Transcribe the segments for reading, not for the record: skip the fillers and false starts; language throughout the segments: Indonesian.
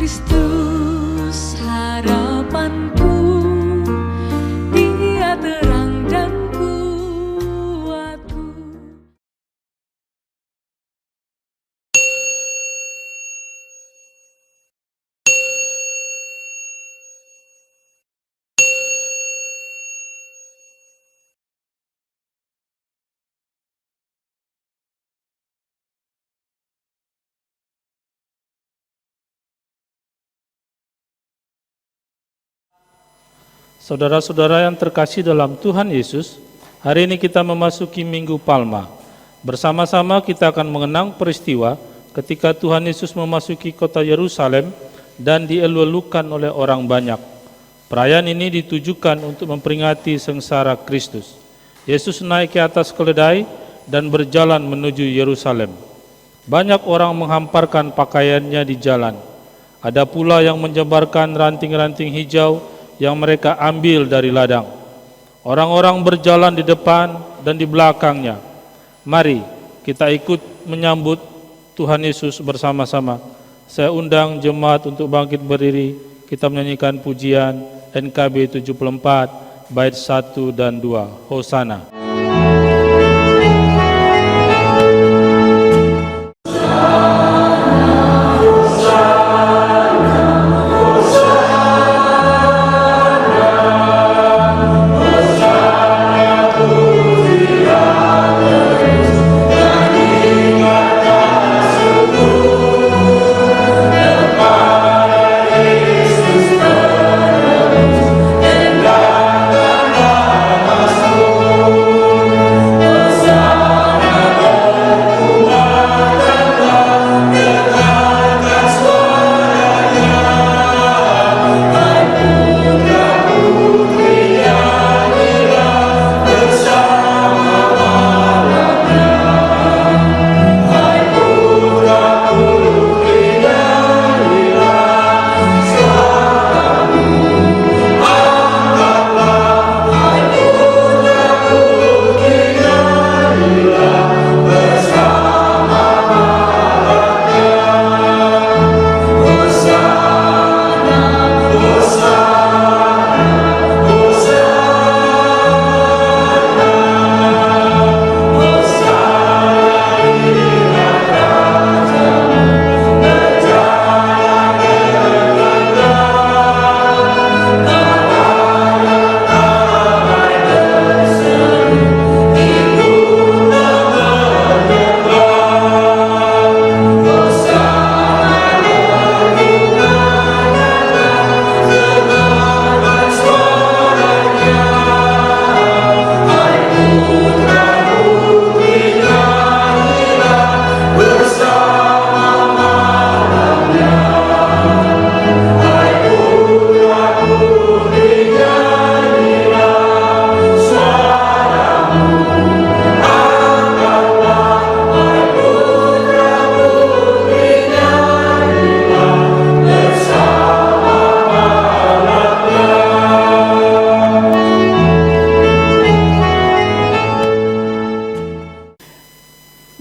Kristus harapanku, Dia terang dan kuatku. Saudara-saudara yang terkasih dalam Tuhan Yesus, hari ini kita memasuki Minggu Palma. Bersama-sama kita akan mengenang peristiwa ketika Tuhan Yesus memasuki kota Yerusalem dan dielu-elukan oleh orang banyak. Perayaan ini ditujukan untuk memperingati sengsara Kristus. Yesus naik ke atas keledai dan berjalan menuju Yerusalem. Banyak orang menghamparkan pakaiannya di jalan. Ada pula yang menyebarkan ranting-ranting hijau yang mereka ambil dari ladang. Orang-orang berjalan di depan dan di belakangnya. Mari kita ikut menyambut Tuhan Yesus bersama-sama. Saya undang jemaat untuk bangkit berdiri. Kita menyanyikan pujian NKB 74 bait 1 dan 2. Hosana.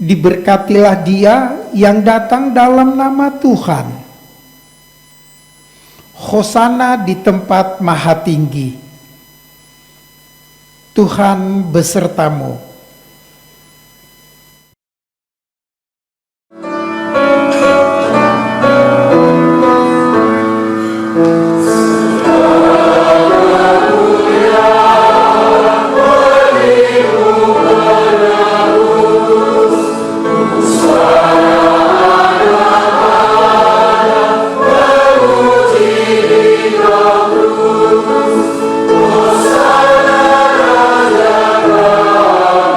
Diberkatilah dia yang datang dalam nama Tuhan. Hosana di tempat maha tinggi. Tuhan besertamu. Hosana Raja Raja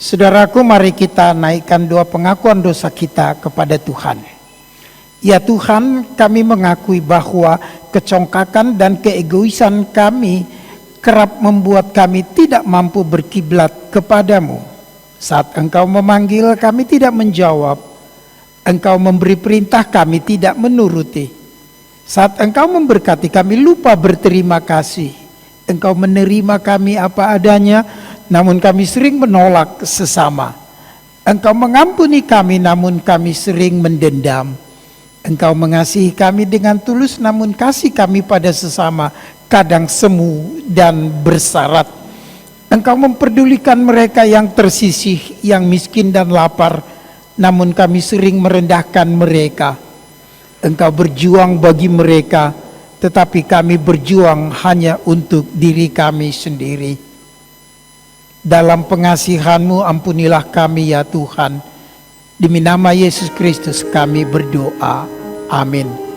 Saudaraku, mari kita naikkan doa pengakuan dosa kita kepada Tuhan. Ya Tuhan, kami mengakui bahwa kecongkakan dan keegoisan kami kerap membuat kami tidak mampu berkiblat kepadamu. Saat Engkau memanggil, kami tidak menjawab. Engkau memberi perintah, kami tidak menuruti. Saat Engkau memberkati, kami lupa berterima kasih. Engkau menerima kami apa adanya, namun kami sering menolak sesama. Engkau mengampuni kami, namun kami sering mendendam. Engkau mengasihi kami dengan tulus, namun kasih kami pada sesama kadang semu dan bersyarat. Engkau memperdulikan mereka yang tersisih, yang miskin dan lapar, namun kami sering merendahkan mereka. Engkau berjuang bagi mereka, tetapi kami berjuang hanya untuk diri kami sendiri. Dalam pengasihan-Mu ampunilah kami ya Tuhan. Demi nama Yesus Kristus kami berdoa. Amin.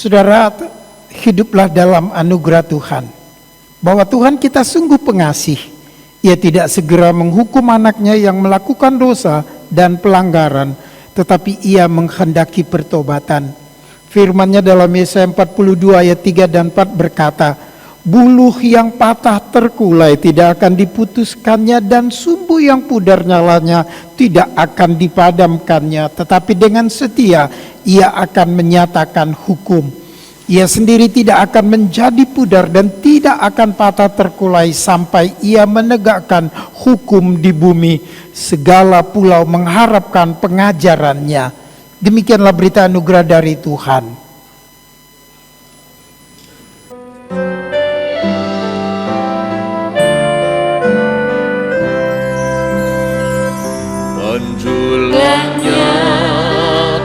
Saudara, hiduplah dalam anugerah Tuhan. Bahwa Tuhan kita sungguh pengasih. Ia tidak segera menghukum anaknya yang melakukan dosa dan pelanggaran, tetapi ia menghendaki pertobatan. Firman-Nya dalam Yesaya 42 ayat 3 dan 4 berkata, buluh yang patah terkulai tidak akan diputuskannya, dan sumbu yang pudar nyalanya tidak akan dipadamkannya. Tetapi dengan setia ia akan menyatakan hukum. Ia sendiri tidak akan menjadi pudar dan tidak akan patah terkulai sampai ia menegakkan hukum di bumi. Segala pulau mengharapkan pengajarannya. Demikianlah berita anugerah dari Tuhan. Menjulamnya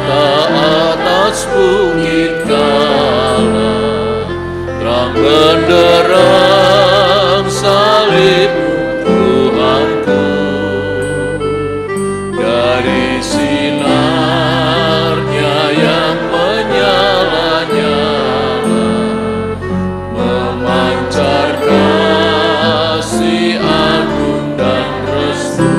tak atas bukit kala, terang benderang salib Tuhanku. Dari sinarnya yang menyala-nyala, memancar kasih agung dan restu.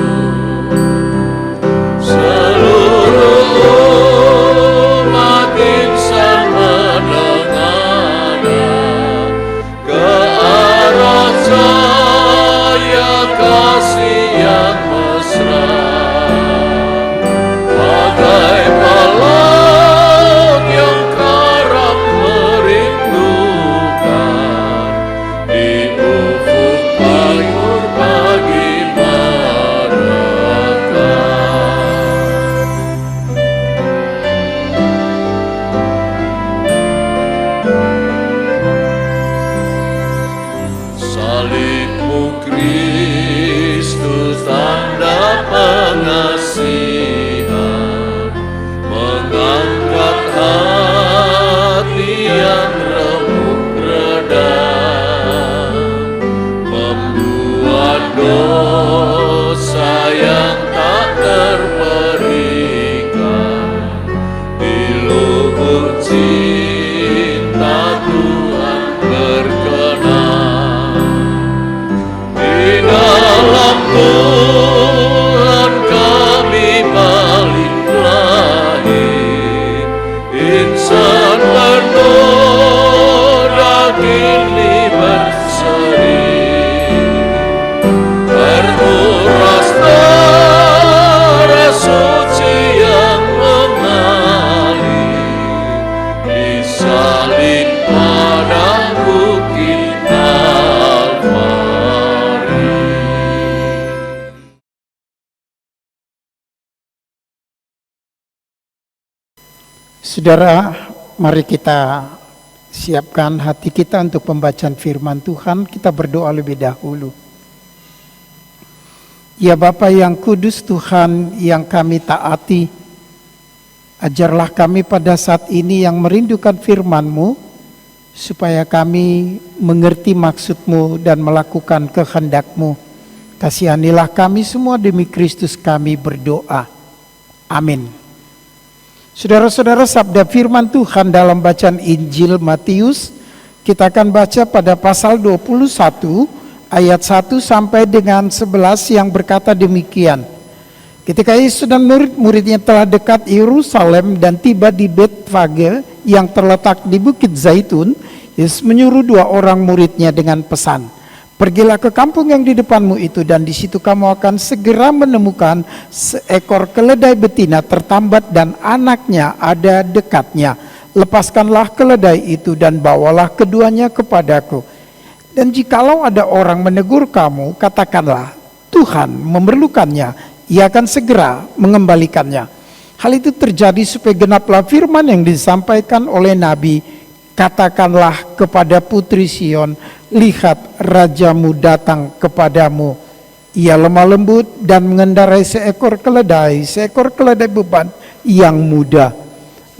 Kasih yang Saudara, mari kita siapkan hati kita untuk pembacaan firman Tuhan. Kita berdoa lebih dahulu. Ya Bapa yang kudus, Tuhan yang kami taati, ajarlah kami pada saat ini yang merindukan firman-Mu, supaya kami mengerti maksud-Mu dan melakukan kehendak-Mu. Kasihanilah kami semua, demi Kristus kami berdoa. Amin. Saudara-saudara, sabda firman Tuhan dalam bacaan Injil Matius, kita akan baca pada pasal 21 ayat 1 sampai dengan 11 yang berkata demikian. Ketika Yesus dan murid-muridnya telah dekat Yerusalem dan tiba di Betfage yang terletak di Bukit Zaitun, Yesus menyuruh 2 orang muridnya dengan pesan, "Pergilah ke kampung yang di depanmu itu, dan di situ kamu akan segera menemukan seekor keledai betina tertambat dan anaknya ada dekatnya. Lepaskanlah keledai itu dan bawalah keduanya kepadaku. Dan jikalau ada orang menegur kamu, katakanlah, Tuhan memerlukannya, ia akan segera mengembalikannya." Hal itu terjadi supaya genaplah firman yang disampaikan oleh Nabi, "Katakanlah kepada putri Sion, lihat rajamu datang kepadamu. Ia lemah lembut dan mengendarai seekor keledai beban yang muda."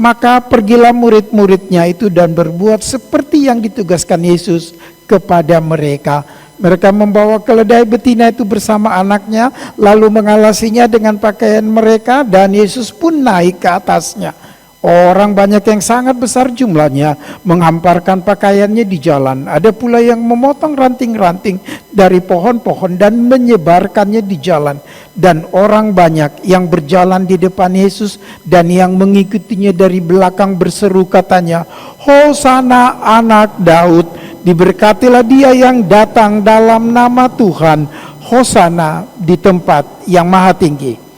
Maka pergilah murid-muridnya itu dan berbuat seperti yang ditugaskan Yesus kepada mereka. Mereka membawa keledai betina itu bersama anaknya, lalu mengalasinya dengan pakaian mereka, dan Yesus pun naik ke atasnya. Orang banyak yang sangat besar jumlahnya menghamparkan pakaiannya di jalan. Ada pula yang memotong ranting-ranting dari pohon-pohon dan menyebarkannya di jalan. Dan orang banyak yang berjalan di depan Yesus dan yang mengikutinya dari belakang berseru katanya, "Hosana anak Daud, diberkatilah dia yang datang dalam nama Tuhan, Hosana di tempat yang maha tinggi."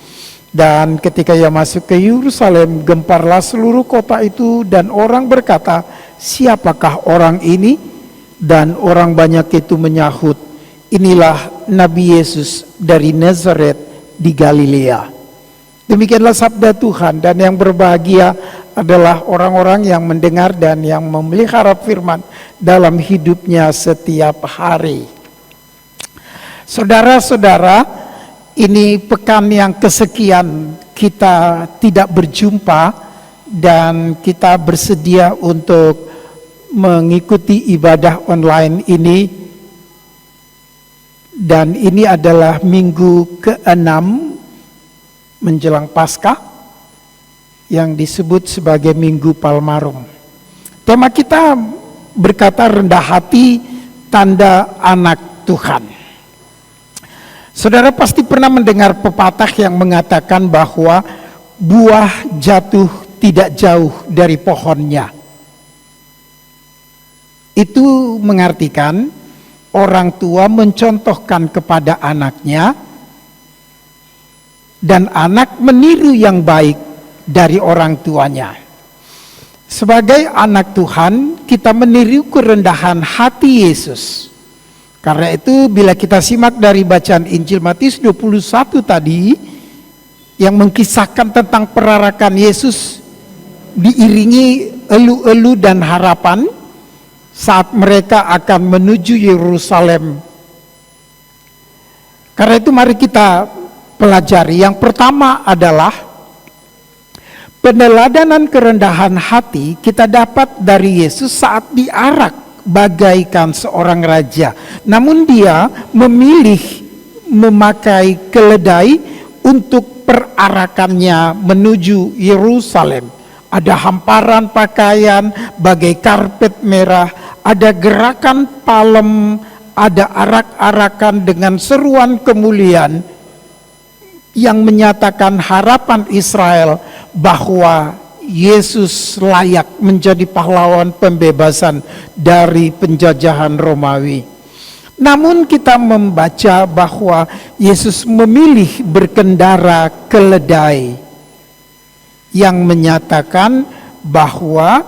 Dan ketika ia masuk ke Yerusalem, gemparlah seluruh kota itu, dan orang berkata, "Siapakah orang ini?" Dan orang banyak itu menyahut, "Inilah Nabi Yesus dari Nazaret di Galilea." Demikianlah sabda Tuhan, dan yang berbahagia adalah orang-orang yang mendengar dan yang memelihara firman dalam hidupnya setiap hari. Saudara-saudara, ini pekan yang kesekian kita tidak berjumpa, dan kita bersedia untuk mengikuti ibadah online ini. Dan ini adalah minggu ke-6 menjelang Paskah yang disebut sebagai Minggu Palmarum. Tema kita berkata rendah hati, tanda anak Tuhan. Saudara pasti pernah mendengar pepatah yang mengatakan bahwa buah jatuh tidak jauh dari pohonnya. Itu mengartikan orang tua mencontohkan kepada anaknya, dan anak meniru yang baik dari orang tuanya. Sebagai anak Tuhan, kita meniru kerendahan hati Yesus. Karena itu bila kita simak dari bacaan Injil Matius 21 tadi, yang mengkisahkan tentang perarakan Yesus diiringi elu-elu dan harapan saat mereka akan menuju Yerusalem. Karena itu mari kita pelajari. Yang pertama adalah peneladanan kerendahan hati kita dapat dari Yesus saat diarak bagaikan seorang raja. Namun dia memilih memakai keledai untuk perarakannya menuju Yerusalem. Ada hamparan pakaian bagai karpet merah, ada gerakan palem, ada arak-arakan dengan seruan kemuliaan yang menyatakan harapan Israel bahwa Yesus layak menjadi pahlawan pembebasan dari penjajahan Romawi. Namun kita membaca bahwa Yesus memilih berkendara keledai, yang menyatakan bahwa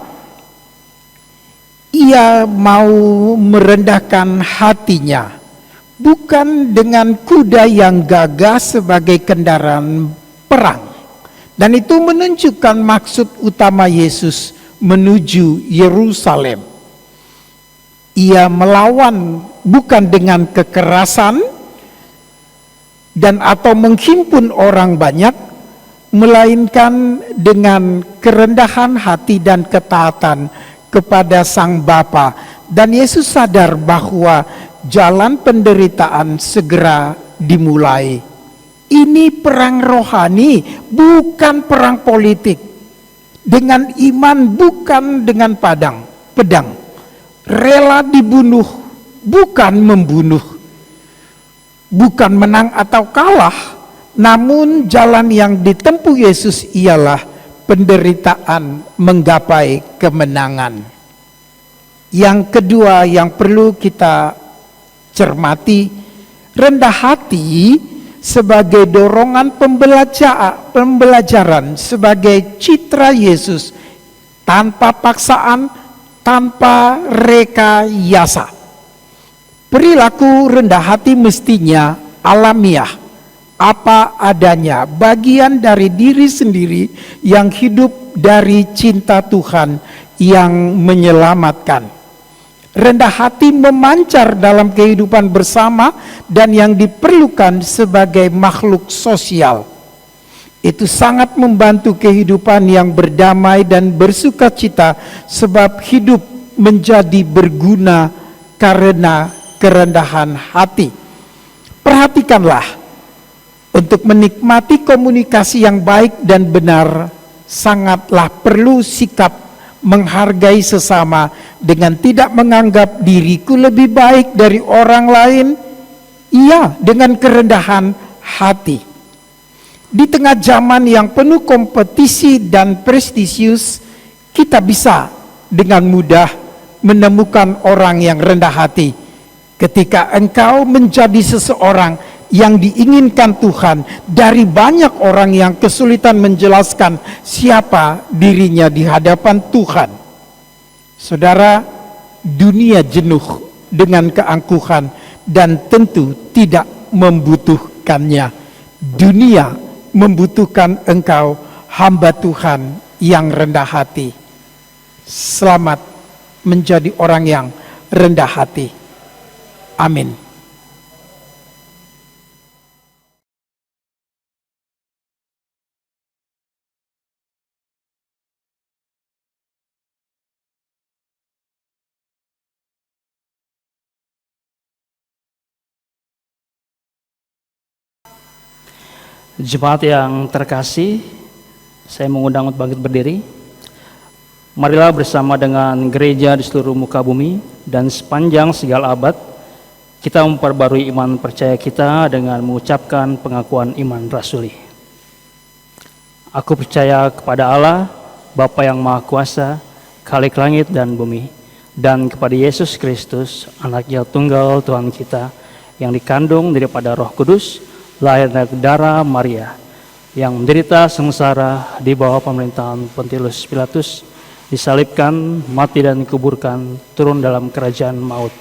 ia mau merendahkan hatinya, bukan dengan kuda yang gagah sebagai kendaraan perang, Dan itu menunjukkan maksud utama Yesus menuju Yerusalem. Ia melawan bukan dengan kekerasan dan atau menghimpun orang banyak, melainkan dengan kerendahan hati dan ketaatan kepada Sang Bapa. Dan Yesus sadar bahwa jalan penderitaan segera dimulai. Ini perang rohani, bukan perang politik. Dengan iman, bukan dengan pedang. Rela dibunuh, bukan membunuh. Bukan menang atau kalah, namun jalan yang ditempuh Yesus ialah penderitaan menggapai kemenangan. Yang kedua yang perlu kita cermati, rendah hati sebagai dorongan pembelajaran sebagai citra Yesus tanpa paksaan, tanpa rekayasa. Perilaku rendah hati mestinya alamiah, apa adanya, bagian dari diri sendiri yang hidup dari cinta Tuhan yang menyelamatkan. Rendah hati memancar dalam kehidupan bersama dan yang diperlukan sebagai makhluk sosial. Itu sangat membantu kehidupan yang berdamai dan bersukacita, sebab hidup menjadi berguna karena kerendahan hati. Perhatikanlah, untuk menikmati komunikasi yang baik dan benar, sangatlah perlu sikap menghargai sesama dengan tidak menganggap diriku lebih baik dari orang lain. Iya, dengan kerendahan hati. Di tengah zaman yang penuh kompetisi dan prestisius, kita bisa dengan mudah menemukan orang yang rendah hati. Ketika engkau menjadi seseorang yang diinginkan Tuhan dari banyak orang yang kesulitan menjelaskan siapa dirinya di hadapan Tuhan. Saudara, dunia jenuh dengan keangkuhan dan tentu tidak membutuhkannya. Dunia membutuhkan engkau, hamba Tuhan yang rendah hati. Selamat menjadi orang yang rendah hati. Amin. Jemaat yang terkasih, saya mengundang untuk bangkit berdiri. Marilah bersama dengan gereja di seluruh muka bumi dan sepanjang segala abad, kita memperbarui iman percaya kita dengan mengucapkan pengakuan iman rasuli. Aku percaya kepada Allah, Bapa yang Maha Kuasa, Khalik langit dan bumi, dan kepada Yesus Kristus, Anaknya tunggal Tuhan kita, yang dikandung daripada Roh Kudus, lahir dari darah Maria, yang menderita sengsara di bawah pemerintahan Pontius Pilatus, disalibkan, mati dan dikuburkan, turun dalam kerajaan maut.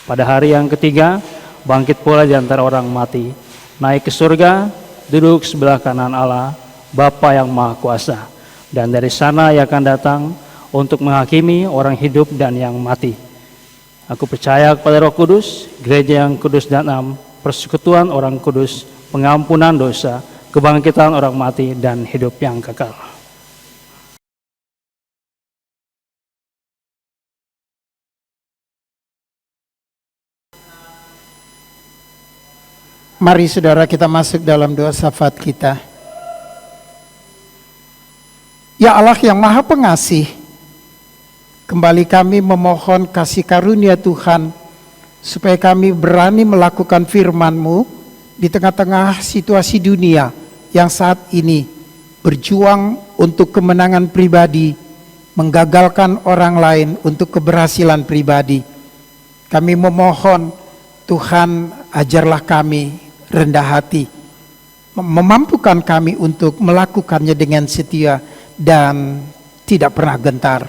Pada hari yang ketiga, bangkit pula di antara orang mati, naik ke surga, duduk sebelah kanan Allah, Bapa yang Maha Kuasa, dan dari sana ia akan datang untuk menghakimi orang hidup dan yang mati. Aku percaya kepada Roh Kudus, gereja yang kudus dan am, persekutuan orang kudus, pengampunan dosa, kebangkitan orang mati, dan hidup yang kekal. Mari saudara kita masuk dalam doa syafaat kita. Ya Allah yang Maha Pengasih, kembali kami memohon kasih karunia Tuhan, supaya kami berani melakukan firman-Mu di tengah-tengah situasi dunia yang saat ini berjuang untuk kemenangan pribadi, menggagalkan orang lain untuk keberhasilan pribadi. Kami memohon Tuhan, ajarlah kami rendah hati, memampukan kami untuk melakukannya dengan setia dan tidak pernah gentar,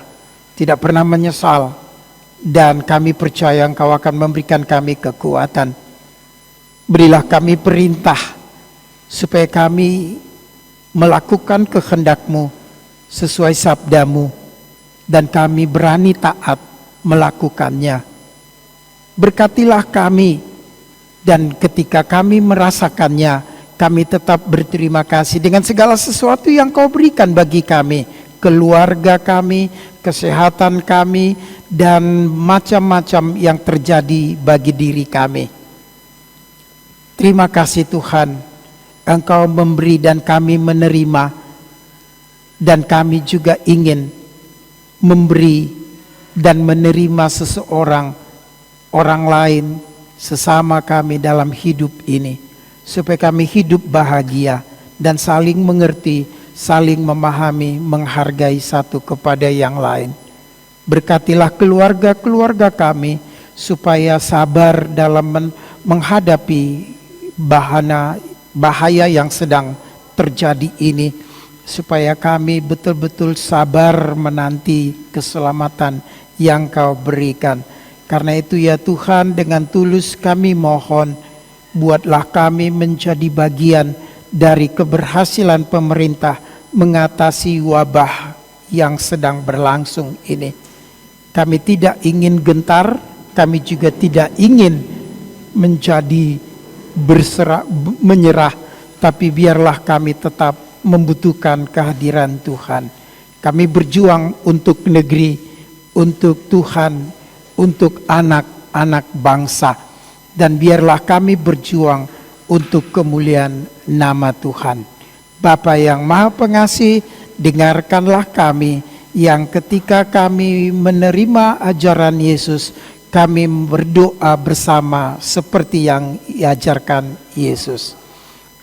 tidak pernah menyesal. Dan kami percaya Engkau akan memberikan kami kekuatan. Berilah kami perintah supaya kami melakukan kehendak-Mu sesuai sabda-Mu, dan kami berani taat melakukannya. Berkatilah kami, dan ketika kami merasakannya, kami tetap berterima kasih dengan segala sesuatu yang Kau berikan bagi kami, keluarga kami, kesehatan kami, dan macam-macam yang terjadi bagi diri kami. Terima kasih Tuhan, Engkau memberi dan kami menerima, dan kami juga ingin memberi dan menerima seseorang, orang lain, sesama kami dalam hidup ini, supaya kami hidup bahagia dan saling mengerti, saling memahami, menghargai satu kepada yang lain. Berkatilah keluarga-keluarga kami supaya sabar dalam menghadapi bahaya yang sedang terjadi ini, supaya kami betul-betul sabar menanti keselamatan yang Kau berikan. Karena itu ya Tuhan, dengan tulus kami mohon, buatlah kami menjadi bagian dari keberhasilan pemerintah mengatasi wabah yang sedang berlangsung ini. Kami tidak ingin gentar, kami juga tidak ingin menjadi menyerah, tapi biarlah kami tetap membutuhkan kehadiran Tuhan. Kami berjuang untuk negeri, untuk Tuhan, untuk anak-anak bangsa, dan biarlah kami berjuang untuk kemuliaan nama Tuhan. Bapa yang Maha Pengasih, dengarkanlah kami yang ketika kami menerima ajaran Yesus, kami berdoa bersama seperti yang diajarkan Yesus.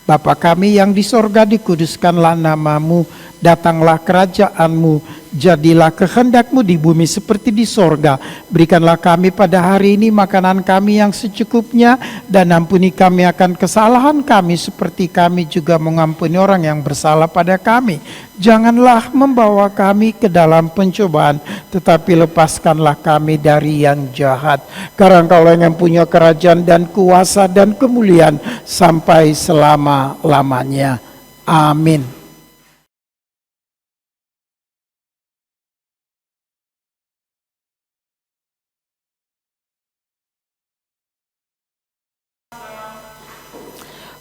Bapa kami yang di sorga, dikuduskanlah nama-Mu, datanglah kerajaan-Mu, jadilah kehendak-Mu di bumi seperti di sorga. Berikanlah kami pada hari ini makanan kami yang secukupnya, dan ampuni kami akan kesalahan kami seperti kami juga mengampuni orang yang bersalah pada kami. Janganlah membawa kami ke dalam pencobaan, tetapi lepaskanlah kami dari yang jahat. Karena Engkau yang punya kerajaan dan kuasa dan kemuliaan sampai selama-lamanya. Amin.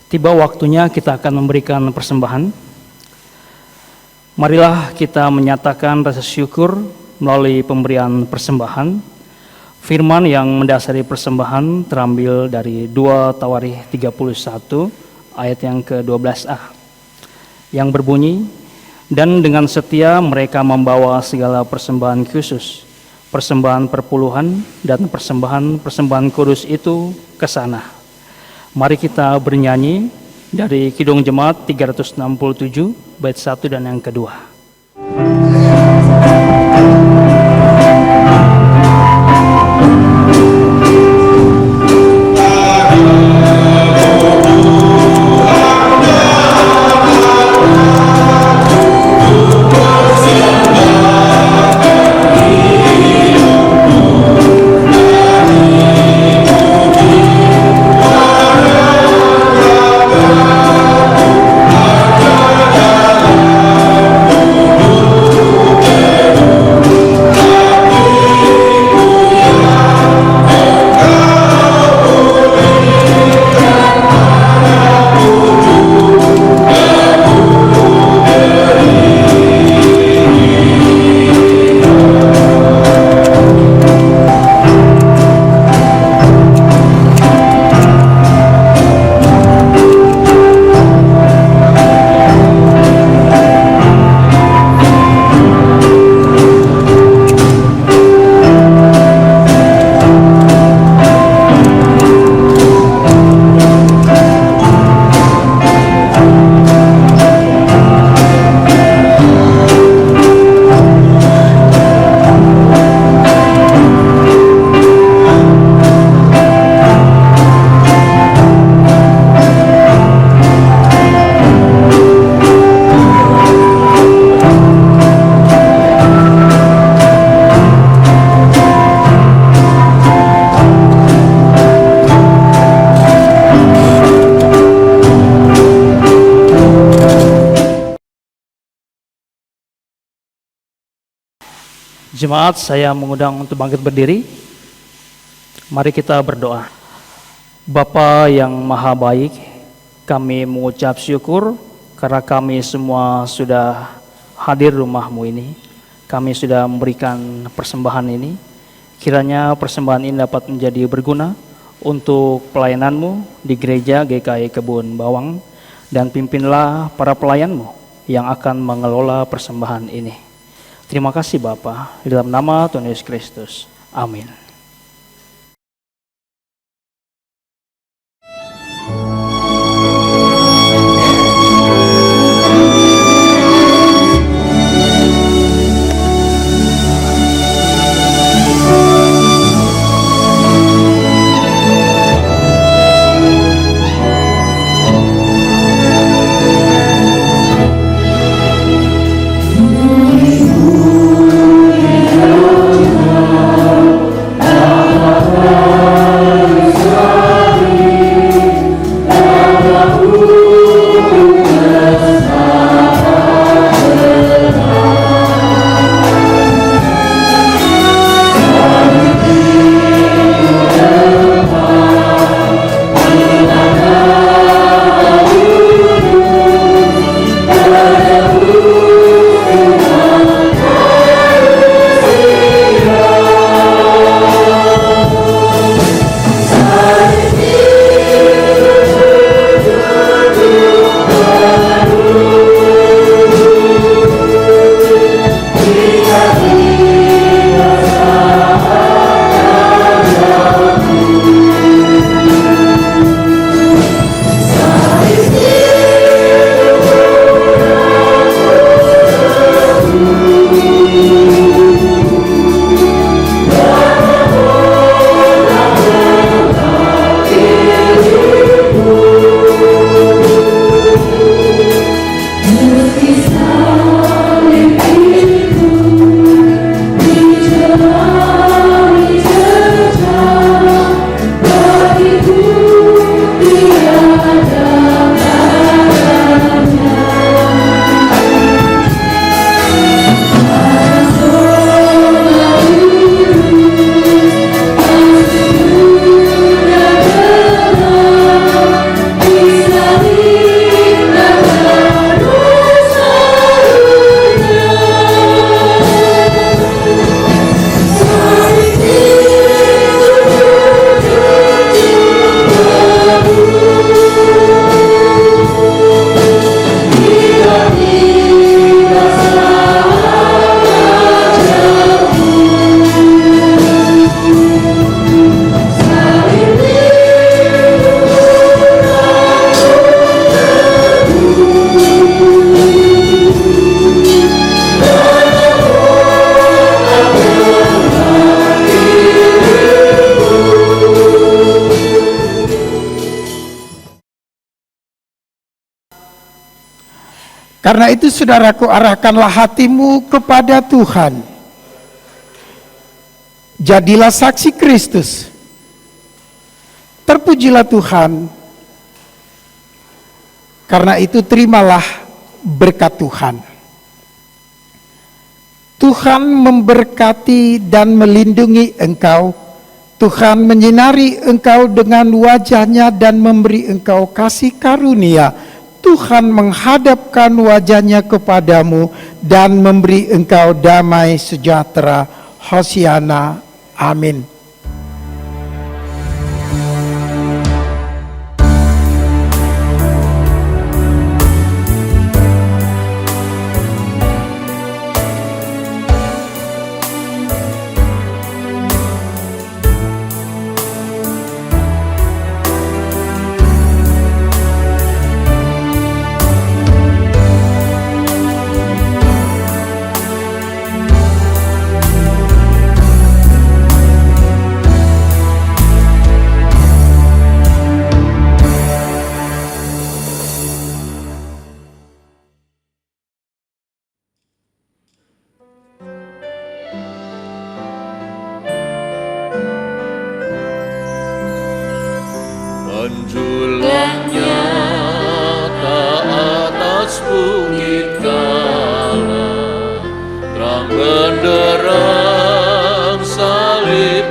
Tiba waktunya kita akan memberikan persembahan. Marilah kita menyatakan rasa syukur melalui pemberian persembahan. Firman yang mendasari persembahan terambil dari 2 Tawarikh 31 ayat yang ke-12a, yang berbunyi, dan dengan setia mereka membawa segala persembahan khusus, persembahan perpuluhan dan persembahan kudus itu ke sana. Mari kita bernyanyi dari Kidung Jemaat 367 bait 1 dan yang kedua. Amin. Jemaat, saya mengundang untuk bangkit berdiri. Mari kita berdoa. Bapa yang maha baik, kami mengucap syukur karena kami semua sudah hadir rumah-Mu ini. Kami sudah memberikan persembahan ini. Kiranya persembahan ini dapat menjadi berguna untuk pelayanan-Mu di gereja GKI Kebun Bawang, dan pimpinlah para pelayan-Mu yang akan mengelola persembahan ini. Terima kasih Bapa, di dalam nama Tuhan Yesus Kristus. Amin. Karena itu saudaraku, arahkanlah hatimu kepada Tuhan. Jadilah saksi Kristus. Terpujilah Tuhan. Karena itu terimalah berkat Tuhan. Tuhan memberkati dan melindungi engkau. Tuhan menyinari engkau dengan wajah-Nya dan memberi engkau kasih karunia. Tuhan menghadapkan wajah-Nya kepadamu dan memberi engkau damai sejahtera. Hosiana. Amin. Menjulang nyata atas bukit kala, terang benderang perang salib